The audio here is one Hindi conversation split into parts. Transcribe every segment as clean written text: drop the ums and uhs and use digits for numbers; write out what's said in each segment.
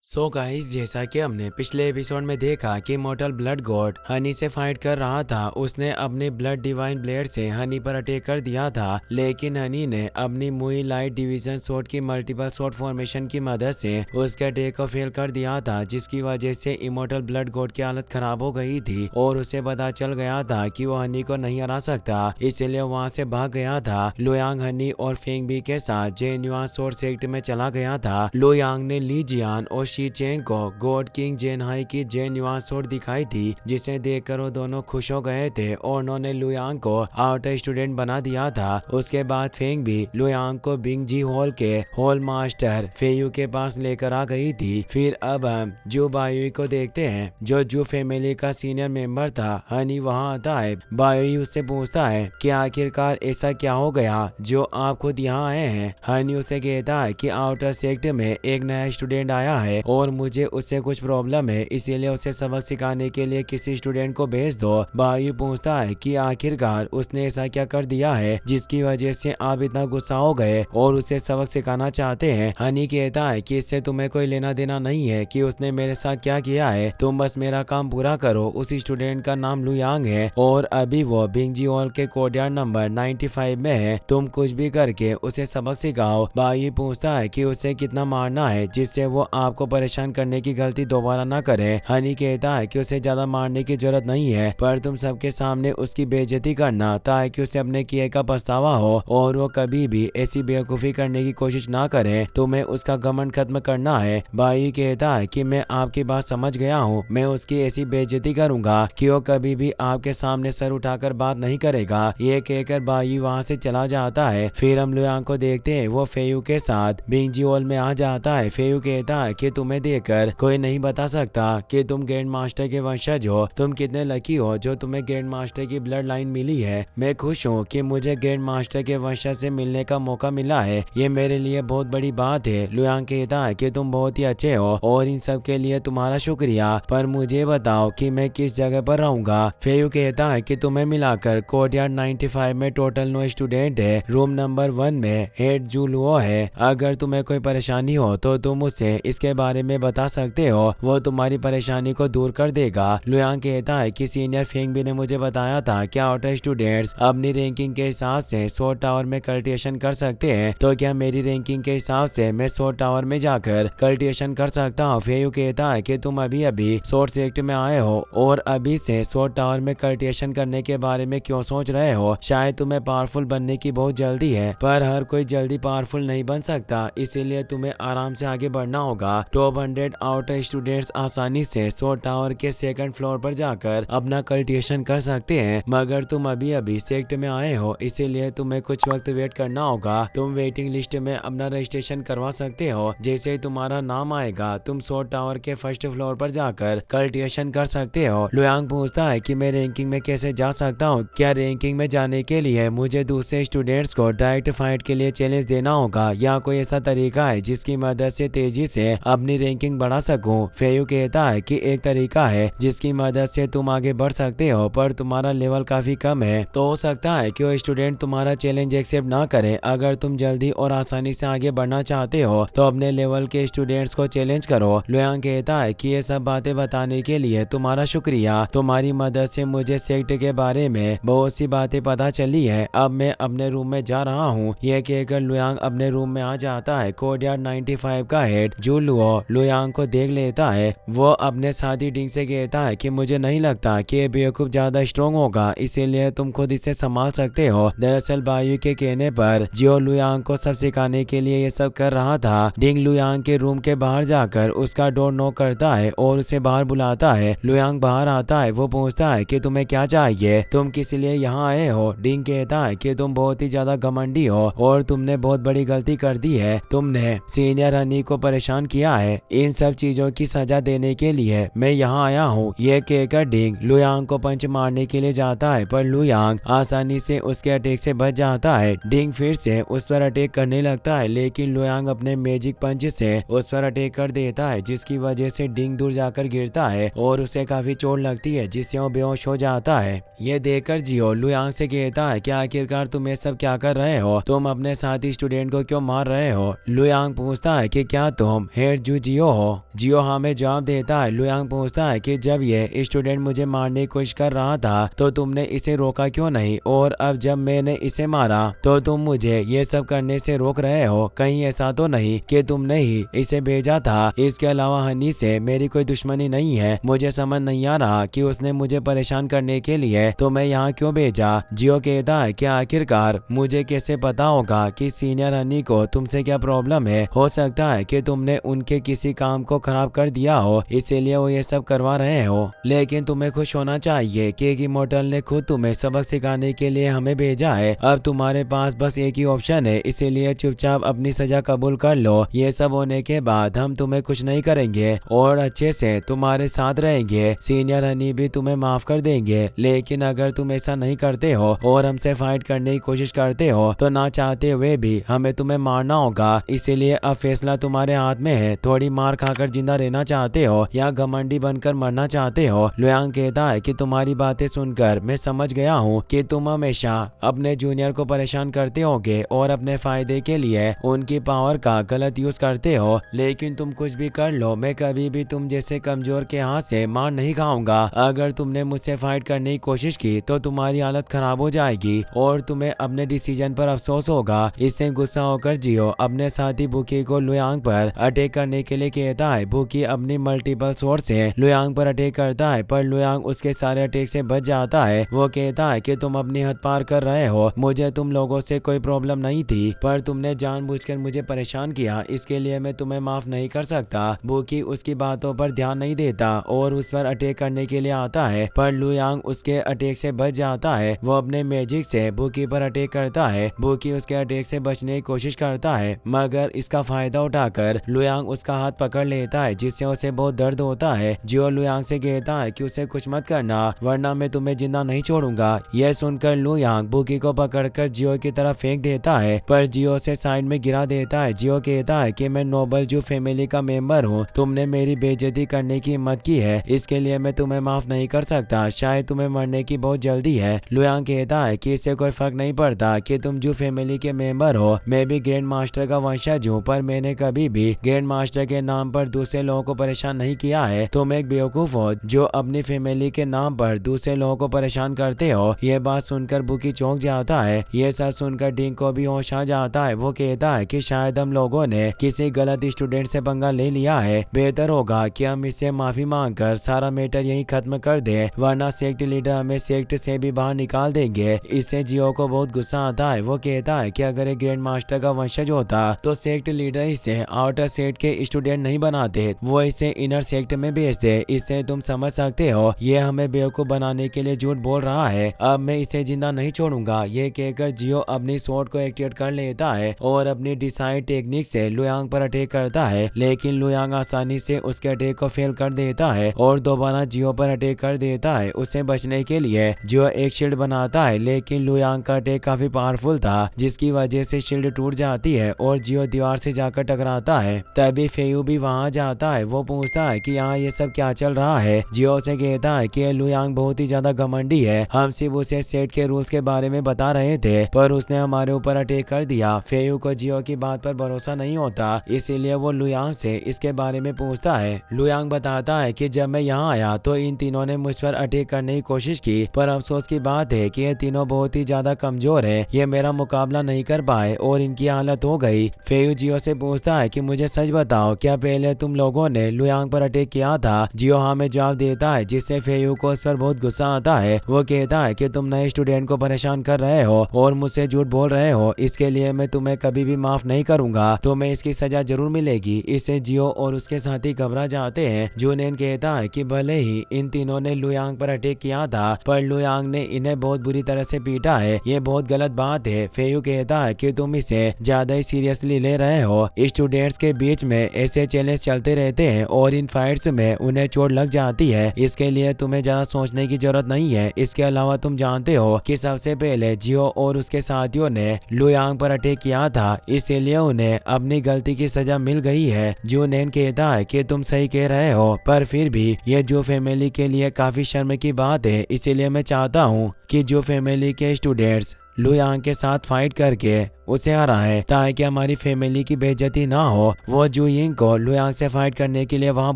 गाइस, जैसा कि हमने पिछले एपिसोड में देखा कि मॉर्टल ब्लड गॉड हनी से फाइट कर रहा था। उसने अपने ब्लड डिवाइन ब्लेड से हनी पर अटैक कर दिया था, लेकिन हनी ने अपनी मुई लाइट डिवीजन शॉट की मल्टीपल शॉट फॉर्मेशन की मदद से उसके अटैक को फेल कर दिया था, जिसकी वजह से इमोर्टल ब्लड गॉड की हालत खराब हो गई थी और उसे पता चल गया था कि वो हनी को नहीं हरा सकता, इसलिए वहां से भाग गया था। लुयांग हनी और फेंगबी के साथ जेन्युआन शॉट सेक्ट में चला गया था। लुयांग ने ली जियान और शी चेंग को गॉड किंग जेनहाई की जेन्युआन शॉट दिखाई थी, जिसे देखकर वो दोनों खुश हो गए थे और उन्होंने लुयांग को आउटर स्टूडेंट बना दिया था। उसके बाद फेंग भी लुयांग को बिंग जी हॉल के हॉल मास्टर फेयू के पास लेकर आ गई थी। फिर अब हम जू बायोई को देखते हैं, जो जू फैमिली का सीनियर मेंबर था। हनी वहां आता है। बायोई उससे पूछता है कि आखिरकार ऐसा क्या हो गया जो आप खुद यहाँ आए हैं। हनी उसे कहता है कि आउटर सेक्ट में एक नया स्टूडेंट आया है और मुझे उससे कुछ प्रॉब्लम है, इसीलिए उसे सबक सिखाने के लिए किसी स्टूडेंट को भेज दो। बायोई पूछता है कि आखिरकार उसने ऐसा क्या कर दिया है जिसकी वजह से आप इतना गुस्सा हो गए और उसे सबक सिखाना चाहते हैं। हनी कहता है कि इससे तुम्हें कोई लेना देना नहीं है कि उसने मेरे साथ क्या किया है, तुम बस मेरा काम पूरा करो। उस स्टूडेंट का नाम लुयांग है और अभी वो बिंगजी हॉल के कोर्टयार्ड नंबर 95 में है। तुम कुछ भी करके उसे सबक सिखाओ। बायोई पूछता है कि उसे कितना मारना है जिससे वो आपको परेशान करने की गलती दोबारा ना करे। हनी कहता है कि उसे ज्यादा मारने की जरूरत नहीं है, पर तुम सबके सामने उसकी बेइज्जती करना ताकि उसे अपने किए का पछतावा हो और वो कभी भी ऐसी बेवकूफी करने की कोशिश ना करे। तुम्हें उसका घमंड खत्म करना है। बायोई कहता है कि मैं आपकी बात समझ गया हूँ, मैं उसकी ऐसी बेइज्जती करूंगा कि वो कभी भी आपके सामने सर उठाकर बात नहीं करेगा। ये कहकर बायोई वहाँ से चला जाता है। फिर हम लुयांग को देखते हैं, वो फेयू के साथ बिंगजी हॉल में आ जाता है। फेयू कहता है कि तुम्हें देखकर कोई नहीं बता सकता कि तुम ग्रैंड मास्टर के वंशज हो। तुम कितने लकी हो जो तुम्हें ग्रैंड मास्टर की ब्लड लाइन मिली है। मैं खुश हूँ कि मुझे ग्रैंड मास्टर के वंशज से मिलने का मौका मिला है, ये मेरे लिए बहुत बड़ी बात है। लुयांग कहता है कि तुम बहुत ही अच्छे हो और इन सब के लिए तुम्हारा शुक्रिया, पर मुझे बताओ कि मैं किस जगह पर रहूंगा। फेयू कहता है कि तुम्हें मिलाकर कोर्टयार्ड 95 में टोटल 9 स्टूडेंट है। रूम नंबर 1 में हेड जू लुओ है। अगर तुम्हें कोई परेशानी हो तो तुम उससे इसके बारे में बता सकते हो, वो तुम्हारी परेशानी को दूर कर देगा। लुयांग कहता है कि सीनियर फेंगबी ने मुझे बताया था कि आउटर स्टूडेंट्स अपनी रैंकिंग के हिसाब से शॉट टावर में कल्टिवेशन कर सकते हैं, तो क्या मेरी रैंकिंग के हिसाब से मैं शॉट टावर में जाकर कल्टिवेशन कर सकता हूँ। फेयू कहता है कि तुम अभी अभी शॉट सेक्ट में आए हो और अभी से शॉट टावर में कल्टिवेशन करने के बारे में क्यों सोच रहे हो। शायद तुम्हें पावरफुल बनने की बहुत जल्दी है, पर हर कोई जल्दी पावरफुल नहीं बन सकता, इसीलिए तुम्हें आराम से आगे बढ़ना होगा। टॉप 100 आउटर स्टूडेंट्स आसानी से शॉट टावर के सेकंड फ्लोर पर जाकर अपना कल्टिवेशन कर सकते हैं, मगर तुम अभी अभी सेक्ट में आए हो, इसीलिए तुम्हें कुछ वक्त वेट करना होगा। तुम वेटिंग लिस्ट में अपना रजिस्ट्रेशन करवा सकते हो। जैसे ही तुम्हारा नाम आएगा तुम शॉट टावर के फर्स्ट फ्लोर पर जाकर कल्टिवेशन कर सकते हो। लुयांग पूछता है कि मैं रैंकिंग में कैसे जा सकता हूँ। क्या रैंकिंग में जाने के लिए मुझे दूसरे स्टूडेंट्स को डायरेक्ट फाइट के लिए चैलेंज देना होगा, या कोई ऐसा तरीका है जिसकी मदद से तेजी से अपनी रैंकिंग बढ़ा सकूं। फेयू कहता है कि एक तरीका है जिसकी मदद से तुम आगे बढ़ सकते हो, पर तुम्हारा लेवल काफी कम है, तो हो सकता है कि वो स्टूडेंट तुम्हारा चैलेंज एक्सेप्ट ना करे। अगर तुम जल्दी और आसानी से आगे बढ़ना चाहते हो तो अपने लेवल के स्टूडेंट्स को चैलेंज करो। लुयांग कहता है कि ये सब बातें बताने के लिए तुम्हारा शुक्रिया, तुम्हारी मदद से मुझे सेक्ट के बारे में बहुत सी बातें पता चली है। अब मैं अपने रूम में जा रहा हूँ। यह कहकर लुयांग अपने रूम में आ जाता है। कोर्टयार्ड 95 का हेड जू लुओ लुयांग को देख लेता है। वो अपने साथी डिंग से कहता है कि मुझे नहीं लगता कि ये बेवकूफ ज्यादा स्ट्रॉन्ग होगा, इसीलिए तुम खुद इसे संभाल सकते हो। दरअसल बायोई के कहने पर जियो लुयांग को सब सिखाने के लिए ये सब कर रहा था। डिंग लुयांग के रूम के बाहर जाकर उसका डोर नॉक करता है और उसे बाहर बुलाता है। लुयांग बाहर आता है। वो पूछता है कि तुम्हें क्या चाहिए, तुम किस लिए यहाँ आए हो। डिंग कहता है कि तुम बहुत ही ज्यादा घमंडी हो और तुमने बहुत बड़ी गलती कर दी है। तुमने सीनियर हनी को परेशान किया है। इन सब चीजों की सजा देने के लिए मैं यहाँ आया हूँ। ये कहकर डिंग लुयांग को पंच मारने के लिए जाता है, पर लुयांग आसानी से उसके अटैक से बच जाता है। डिंग फिर से उस पर अटैक करने लगता है, लेकिन लुयांग अपने मैजिक पंच से उस पर अटैक कर देता है, जिसकी वजह से डिंग दूर जाकर गिरता है और उसे काफी चोट लगती है, जिससे वो बेहोश हो जाता है। ये देखकर जियो लुयांग से कहता है कि आखिरकार तुम ये सब क्या कर रहे हो, तुम अपने साथी स्टूडेंट को क्यों मार रहे हो। लुयांग पूछता है कि क्या तुम हेड जो जियो हो। जियो हाँ में जवाब देता है। लुयांग पूछता है कि जब ये स्टूडेंट मुझे मारने की कोशिश कर रहा था तो तुमने इसे रोका क्यों नहीं, और अब जब मैंने इसे मारा तो तुम मुझे ये सब करने से रोक रहे हो। कहीं ऐसा तो नहीं कि तुमने ही इसे भेजा था। इसके अलावा हनी से मेरी कोई दुश्मनी नहीं है। मुझे समझ नहीं आ रहा कि उसने मुझे परेशान करने के लिए तो मैं यहाँ क्यों भेजा। जियो कहता है कि आखिरकार मुझे कैसे पता होगा कि सीनियर हनी को तुमसे क्या प्रॉब्लम है। हो सकता है कि तुमने उनके किसी काम को खराब कर दिया हो, इसीलिए वो ये सब करवा रहे हो। लेकिन तुम्हें खुश होना चाहिए कि इमोर्टल ने खुद तुम्हें सबक सिखाने के लिए हमें भेजा है। अब तुम्हारे पास बस एक ही ऑप्शन है, इसीलिए चुपचाप अपनी सजा कबूल कर लो। ये सब होने के बाद हम तुम्हें कुछ नहीं करेंगे और अच्छे से तुम्हारे साथ रहेंगे। सीनियर हनी भी तुम्हें माफ कर देंगे। लेकिन अगर तुम ऐसा नहीं करते हो और हमसे फाइट करने की कोशिश करते हो तो ना चाहते हुए भी हमें तुम्हें मारना होगा। इसीलिए अब फैसला तुम्हारे हाथ में है। थोड़ी मार खाकर जिंदा रहना चाहते हो या घमंडी बनकर मरना चाहते हो। लुयांग कहता है कि तुम्हारी बातें सुनकर मैं समझ गया हूँ कि तुम हमेशा अपने जूनियर को परेशान करते होगे और अपने फायदे के लिए उनकी पावर का गलत यूज करते हो। लेकिन तुम कुछ भी कर लो, मैं कभी भी तुम जैसे कमजोर के हाथ से मार नहीं खाऊंगा। अगर तुमने मुझसे फाइट करने की कोशिश की तो तुम्हारी हालत खराब हो जाएगी और तुम्हें अपने डिसीजन पर अफसोस होगा। इससे गुस्सा होकर जियो अपने साथी बुकी को लुयांग पर अटैक करने के लिए कहता है। बुकी अपनी मल्टीपल सोर्स से लुयांग पर अटैक करता है पर लुयांग उसके सारे अटैक से बच जाता है। वो कहता है कि तुम अपनी हद पार कर रहे हो। मुझे तुम लोगों से कोई प्रॉब्लम नहीं थी पर तुमने जानबूझकर मुझे परेशान किया, इसके लिए मैं तुम्हें माफ नहीं कर सकता। बुकी उसकी बातों पर ध्यान नहीं देता और उस पर अटैक करने के लिए आता है पर लुयांग उसके अटैक से बच जाता है। वो अपने मैजिक से बुकी पर अटैक करता है। बुकी उसके अटैक से बचने की कोशिश करता है मगर इसका फायदा उठाकर लुयांग उसका हाथ पकड़ लेता है जिससे उसे बहुत दर्द होता है। जियो लुयांग से कहता है कि उसे कुछ मत करना वरना मैं तुम्हें जिंदा नहीं छोड़ूंगा। यह सुनकर लुयांग बुकी को पकड़कर जियो की तरफ फेंक देता है पर जियो से साइड में गिरा देता है। जियो कहता है कि मैं नोबल जू फैमिली का मेंबर हूँ, तुमने मेरी बेइज्जती करने की हिम्मत की है, इसके लिए मैं तुम्हें माफ नहीं कर सकता। शायद तुम्हें मरने की बहुत जल्दी है। लुयांग कहता है कि इससे कोई फर्क नहीं पड़ता कि तुम जू फैमिली के मेंबर हो। मैं भी ग्रैंड मास्टर का वंशज हूँ पर मैंने कभी भी ग्रैंड मास्टर के नाम पर दूसरे लोगों को परेशान नहीं किया है। तुम एक बेवकूफ हो जो अपनी फैमिली के नाम पर दूसरे लोगों को परेशान करते हो। यह बात सुनकर बुकी चौंक जाता है। यह सब सुनकर डिंग को भी होश आ जाता है। वो कहता है कि शायद हम लोगों ने किसी गलत स्टूडेंट से पंगा ले लिया है। बेहतर होगा कि हम इससे माफी मांगकर सारा मैटर यहीं खत्म कर दें वरना सेक्ट लीडर हमें सेक्ट से भी बाहर निकाल देंगे। इससे जियो को बहुत गुस्सा आता है। वो कहता है कि अगर एक ग्रैंड मास्टर का वंशज होता तो सेक्ट लीडर इसे आउटर सेक्ट के स्टूडेंट नहीं बनाते, वो इसे इनर सेक्ट में भेजते। इससे तुम समझ सकते हो ये हमें बेवकूफ बनाने के लिए झूठ बोल रहा है। अब मैं इसे जिंदा नहीं छोड़ूंगा। ये कहकर जियो अपनी स्वॉर्ड को एक्टिवेट कर लेता है और अपनी डिसाइड टेक्निक से लुयांग पर अटैक करता है लेकिन लुयांग आसानी से उसके अटैक को फेल कर देता है और दोबारा जियो पर अटैक कर देता है। उससे बचने के लिए जियो एक शील्ड बनाता है लेकिन लुयांग का अटैक काफी पावरफुल था जिसकी वजह से शील्ड टूट जाती है और जियो दीवार से जाकर टकराता है। तभी फेयू भी वहां जाता है। वो पूछता है कि यहाँ ये सब क्या चल रहा है। जियो से कहता है कि लुयांग बहुत ही ज्यादा घमंडी है, हम सिर्फ उसे सेट के रूल्स के बारे में बता रहे थे पर उसने हमारे ऊपर अटैक कर दिया। फेयू को जियो की बात पर भरोसा नहीं होता इसीलिए वो लुयांग से इसके बारे में पूछता है। लुयांग बताता है कि जब मैं यहाँ आया तो इन तीनों ने मुझ पर अटैक करने की कोशिश की पर अफसोस की बात है कि ये तीनों बहुत ही ज्यादा कमजोर है, ये मेरा मुकाबला नहीं कर पाए और इनकी हालत हो गई। फेयू जियो से पूछता है कि मुझे सच बताओ क्या पहले तुम लोगों ने लुयांग पर अटैक किया था। जियो हाँ में जवाब देता है जिससे फेयू को उस पर बहुत गुस्सा आता है। वो कहता है कि तुम नए स्टूडेंट को परेशान कर रहे हो और मुझसे झूठ बोल रहे हो, इसके लिए मैं तुम्हें कभी भी माफ नहीं करूंगा, तुम्हें इसकी सजा जरूर मिलेगी। इससे जियो और उसके साथी घबरा जाते हैं। जूनेन कहता है कि भले ही इन तीनों ने लुयांग पर अटैक किया था पर लुयांग ने इन्हें बहुत बुरी तरह से पीटा है, ये बहुत गलत बात है। फेयू कहता है कि तुम इसे ज्यादा ही सीरियसली ले रहे हो। स्टूडेंट्स के बीच में ऐसे चैलेंज चलते रहते हैं और इन फाइट्स में उन्हें चोट लग जाती है, इसके लिए तुम्हें ज्यादा सोचने की जरूरत नहीं है। इसके अलावा तुम जानते हो कि सबसे पहले जियो और उसके साथियों ने लुयांग पर अटैक किया था, इसीलिए उन्हें अपनी गलती की सजा मिल गई है। जूनेन कहता है कि तुम सही कह रहे हो पर फिर भी ये जो फैमिली के लिए काफी शर्म की बात है, इसीलिए मैं चाहता हूँ कि जो फैमिली के स्टूडेंट्स लुयांग के साथ फाइट करके उसे हरा है ताकि हमारी फैमिली की बेइज्जती ना हो। वो जुयिंग को लुयांग से फाइट करने के लिए वहां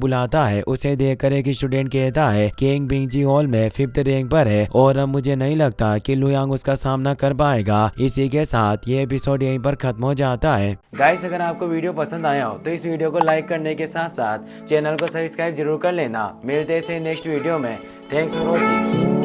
बुलाता है। उसे देखकर एक स्टूडेंट कहता है किंग बिंगजी हॉल में 5th रैंक पर है और अब मुझे नहीं लगता कि लुयांग उसका सामना कर पाएगा। इसी के साथ ये एपिसोड यहीं पर खत्म हो जाता है। गाइस, अगर आपको वीडियो पसंद आया हो तो इस वीडियो को लाइक करने के साथ साथ चैनल को सब्सक्राइब जरूर कर लेना। मिलते हैं नेक्स्ट वीडियो में। Thanks for watching.